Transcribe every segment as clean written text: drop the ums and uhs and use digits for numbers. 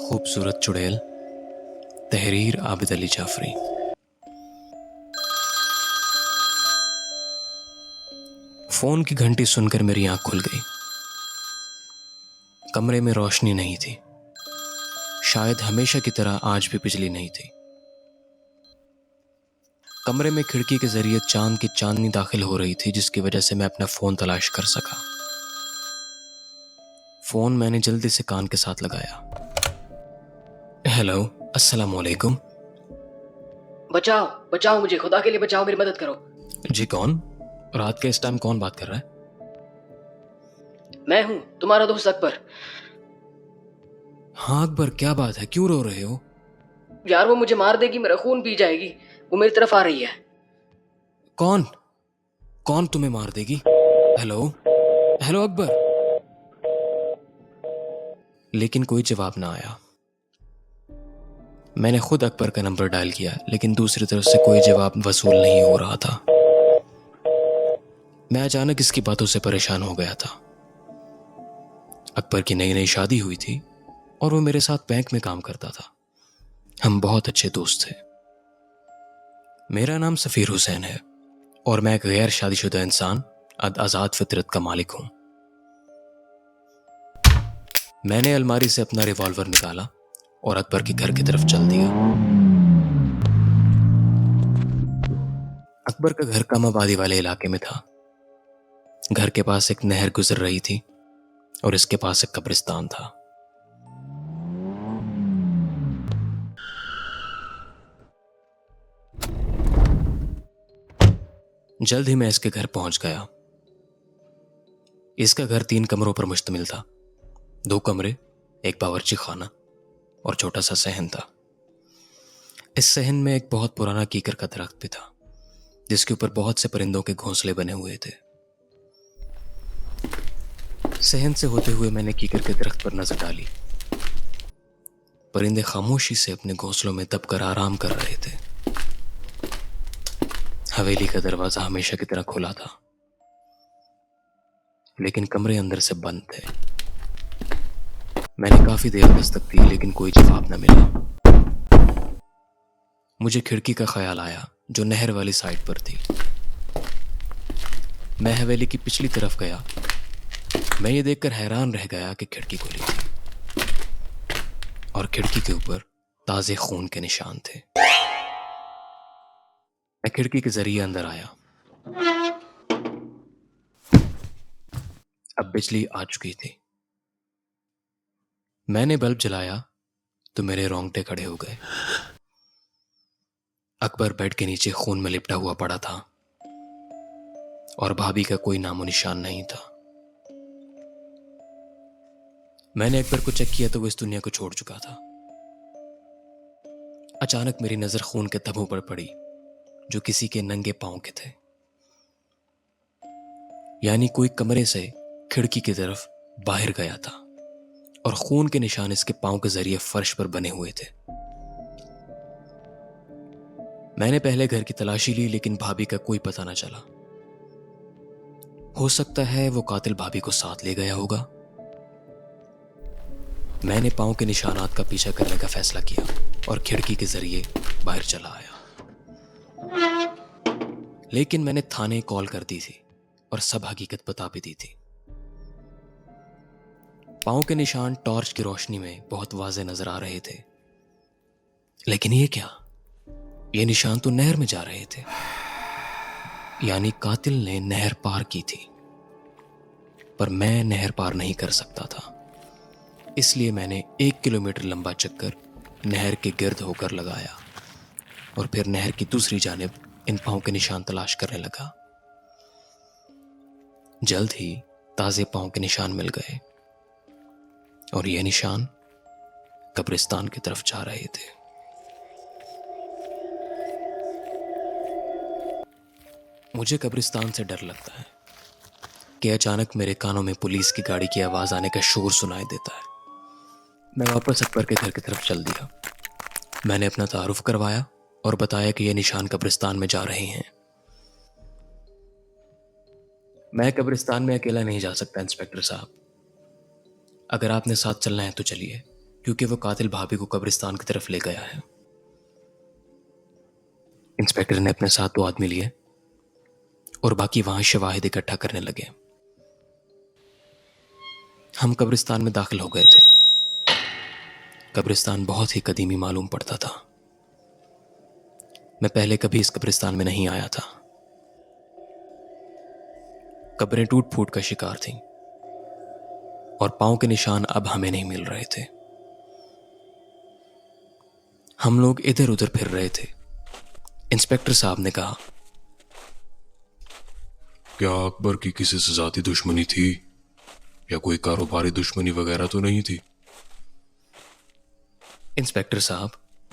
खूबसूरत चुड़ैल। तहरीर आबिद अली जाफरी। फोन की घंटी सुनकर मेरी आंख खुल गई। कमरे में रोशनी नहीं थी। शायद हमेशा की तरह आज भी बिजली नहीं थी। कमरे में खिड़की के जरिए चांद की चांदनी दाखिल हो रही थी, जिसकी वजह से मैं अपना फोन तलाश कर सका। फोन मैंने जल्दी से कान के साथ लगाया। हेलो, अस्सलाम वालेकुम। बचाओ बचाओ, मुझे खुदा के लिए बचाओ, मेरी मदद करो। जी कौन? रात के इस टाइम कौन बात कर रहा है? मैं हूं, तुम्हारा दोस्त अकबर। हाँ अकबर, क्या बात है? क्यों रो रहे हो? यार वो मुझे मार देगी, मेरा खून पी जाएगी। वो मेरी तरफ आ रही है। कौन? कौन तुम्हें मार देगी? Hello hello Akbar. लेकिन कोई जवाब ना आया। मैंने खुद अकबर का नंबर डायल किया, लेकिन दूसरी तरफ से कोई जवाब वसूल नहीं हो रहा था। मैं अचानक इसकी बातों से परेशान हो गया था। अकबर की नई नई शादी हुई थी और वो मेरे साथ बैंक में काम करता था। हम बहुत अच्छे दोस्त थे। मेरा नाम सफीर हुसैन है और मैं एक गैर शादीशुदा इंसान, आजाद फितरत का मालिक हूं। मैंने अलमारी से अपना रिवॉल्वर निकाला और अकबर के घर की तरफ चल दिया। अकबर का घर कम आबादी वाले इलाके में था। घर के पास एक नहर गुजर रही थी और इसके पास एक कब्रिस्तान था। जल्द ही मैं इसके घर पहुंच गया। इसका घर 3 कमरों पर मुश्तमिल था। 2 कमरे, एक बावर्ची खाना और छोटा सा सहन था। इस सहन में एक बहुत पुराना कीकर का दरख्त भी था, जिसके ऊपर बहुत से परिंदों के घोंसले बने हुए थे। सहन से होते हुए मैंने कीकर के दरख्त पर नजर डाली। परिंदे खामोशी से अपने घोंसलों में दबकर आराम कर रहे थे। हवेली का दरवाजा हमेशा की तरह खुला था, लेकिन कमरे अंदर से बंद थे। मैंने काफी देर दस्तक दी, लेकिन कोई जवाब न मिला। मुझे खिड़की का ख्याल आया जो नहर वाली साइड पर थी। मैं हवेली की पिछली तरफ गया। मैं ये देखकर हैरान रह गया कि खिड़की खुली थी और खिड़की के ऊपर ताजे खून के निशान थे। मैं खिड़की के जरिए अंदर आया। अब बिजली आ चुकी थी। मैंने बल्ब जलाया तो मेरे रोंगटे खड़े हो गए। अकबर बेड के नीचे खून में लिपटा हुआ पड़ा था और भाभी का कोई नामो निशान नहीं था। मैंने अकबर को चेक किया तो वो इस दुनिया को छोड़ चुका था। अचानक मेरी नजर खून के धब्बों पर पड़ी जो किसी के नंगे पांव के थे। यानी कोई कमरे से खिड़की की तरफ बाहर गया था और खून के निशान इसके पांव के जरिए फर्श पर बने हुए थे। मैंने पहले घर की तलाशी ली, लेकिन भाभी का कोई पता न चला। हो सकता है वो कातिल भाभी को साथ ले गया होगा। मैंने पांव के निशानात का पीछा करने का फैसला किया और खिड़की के जरिए बाहर चला आया। लेकिन मैंने थाने कॉल कर दी थी और सब हकीकत बता भी दी थी। पांव के निशान टॉर्च की रोशनी में बहुत वाज़ेह नजर आ रहे थे। लेकिन ये क्या? ये निशान तो नहर में जा रहे थे। यानी कातिल ने नहर पार की थी। पर मैं नहर पार नहीं कर सकता था, इसलिए मैंने 1 किलोमीटर लंबा चक्कर नहर के गिर्द होकर लगाया और फिर नहर की दूसरी जानिब इन पांव के निशान तलाश करने लगा। जल्द ही ताजे पांव के निशान मिल गए और ये निशान कब्रिस्तान की तरफ जा रहे थे। मुझे कब्रिस्तान से डर लगता है कि अचानक मेरे कानों में पुलिस की गाड़ी की आवाज आने का शोर सुनाई देता है। मैं वापस अकबर के घर की तरफ चल दिया। मैंने अपना तारुफ करवाया और बताया कि यह निशान कब्रिस्तान में जा रहे हैं। मैं कब्रिस्तान में अकेला नहीं जा सकता इंस्पेक्टर साहब। अगर आपने साथ चलना है तो चलिए, क्योंकि वो कातिल भाभी को कब्रिस्तान की तरफ ले गया है। इंस्पेक्टर ने अपने साथ 2 आदमी लिए और बाकी वहां शवाहिद इकट्ठा करने लगे। हम कब्रिस्तान में दाखिल हो गए थे। कब्रिस्तान बहुत ही कदीमी मालूम पड़ता था। मैं पहले कभी इस कब्रिस्तान में नहीं आया था। कब्रें टूट फूट का शिकार थीं और पांव के निशान अब हमें नहीं मिल रहे थे। हम लोग इधर उधर फिर रहे थे। इंस्पेक्टर साहब ने कहा, क्या अकबर की किसी से जाती दुश्मनी थी या कोई कारोबारी दुश्मनी वगैरह तो नहीं थी? इंस्पेक्टर साहब,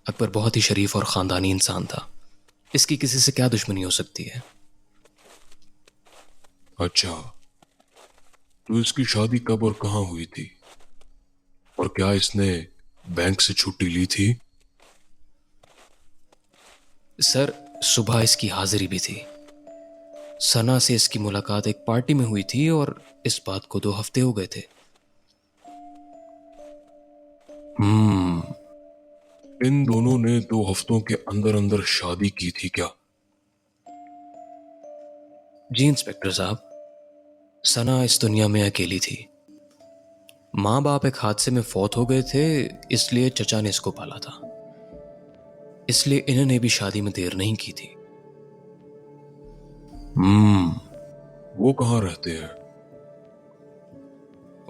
अकबर बहुत ही शरीफ और खानदानी इंसान था। इसकी किसी से क्या दुश्मनी हो सकती है? अच्छा, तो इसकी शादी कब और कहां हुई थी? और क्या इसने बैंक से छुट्टी ली थी? सर, सुबह इसकी हाजिरी भी थी। सना से इसकी मुलाकात एक पार्टी में हुई थी और इस बात को 2 हफ्ते हो गए थे। इन दोनों ने 2 हफ्तों के अंदर अंदर शादी की थी क्या? जी इंस्पेक्टर साहब, सना इस दुनिया में अकेली थी। माँ बाप एक हादसे में फौत हो गए थे, इसलिए चचा ने इसको पाला था। इसलिए इन्होंने भी शादी में देर नहीं की थी। वो कहाँ रहते हैं?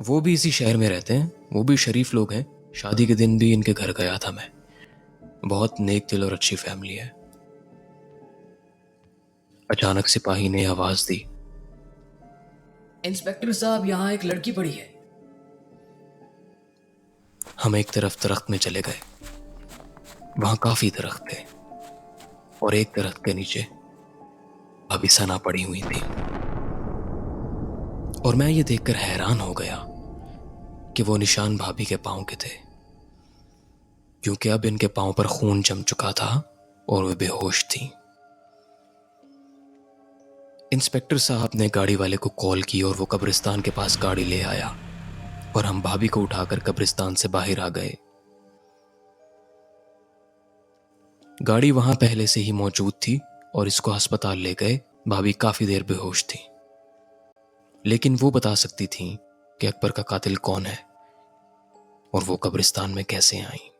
वो भी इसी शहर में रहते हैं। वो भी शरीफ लोग हैं। शादी के दिन भी इनके घर गया था मैं। बहुत नेक दिल और अच्छी फैमिली है। अचानक सिपाही ने आवाज दी, इंस्पेक्टर साहब, यहाँ एक लड़की पड़ी है। हम एक तरफ दरख्त में चले गए। वहां काफी दरख्त थे और एक दरख्त के नीचे भाभी सना पड़ी हुई थी। और मैं ये देखकर हैरान हो गया कि वो निशान भाभी के पांव के थे, क्योंकि अब इनके पांव पर खून जम चुका था और वे बेहोश थी। इंस्पेक्टर साहब ने गाड़ी वाले को कॉल की और वो कब्रिस्तान के पास गाड़ी ले आया और हम भाभी को उठाकर कब्रिस्तान से बाहर आ गए। गाड़ी वहां पहले से ही मौजूद थी और इसको अस्पताल ले गए। भाभी काफी देर बेहोश थी, लेकिन वो बता सकती थी कि अकबर का कातिल कौन है और वो कब्रिस्तान में कैसे आई।